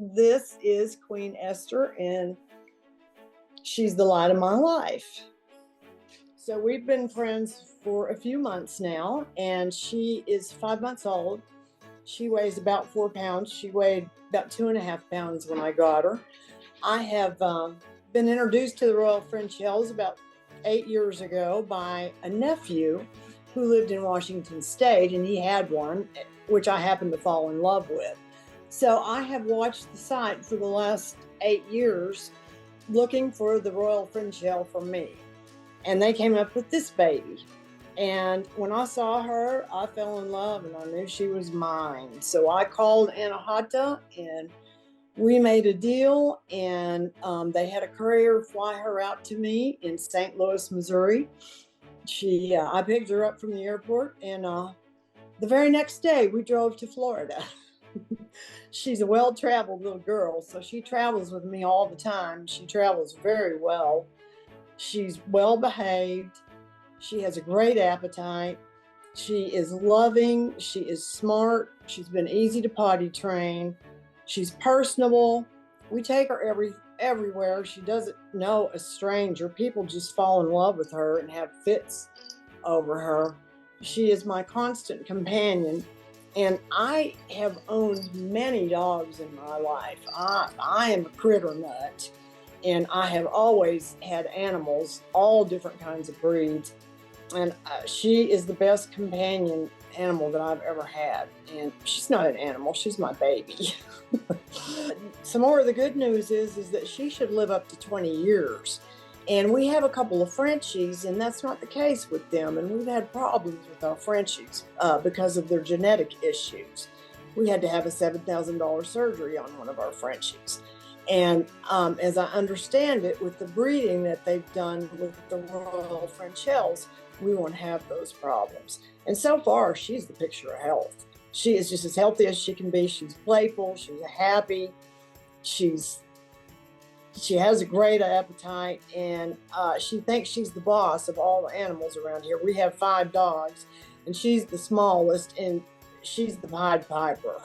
This is Queen Esther, and she's the light of my life. So we've been friends for a few months now, and she is 5 months old. She weighs about 4 pounds. She weighed about 2.5 pounds when I got her. I have been introduced to the Royal Frenchels about 8 years ago by a nephew who lived in Washington State, and he had one, which I happened to fall in love with. So I have watched the site for the last 8 years looking for the Royal Frenchel for me. And they came up with this baby. And when I saw her, I fell in love and I knew she was mine. So I called Anahata and we made a deal, and they had a courier fly her out to me in St. Louis, Missouri. I picked her up from the airport, and the very next day we drove to Florida. She's a well-traveled little girl, so she travels with me all the time. She travels very well. She's well-behaved. She has a great appetite. She is loving. She is smart. She's been easy to potty train. She's personable. We take her everywhere. She doesn't know a stranger. People just fall in love with her and have fits over her. She is my constant companion. And I have owned many dogs in my life. I am a critter nut, and I have always had animals, all different kinds of breeds. And she is the best companion animal that I've ever had. And she's not an animal, she's my baby. Some more of the good news is that she should live up to 20 years. And we have a couple of Frenchies, and that's not the case with them. And we've had problems with our Frenchies because of their genetic issues. We had to have a $7,000 surgery on one of our Frenchies. And as I understand it, with the breeding that they've done with the Royal Frenchels, we won't have those problems. And so far, she's the picture of health. She is just as healthy as she can be. She's playful, she's happy, she has a great appetite, and she thinks she's the boss of all the animals around here. We have 5 dogs, and she's the smallest, and she's the Pied Piper.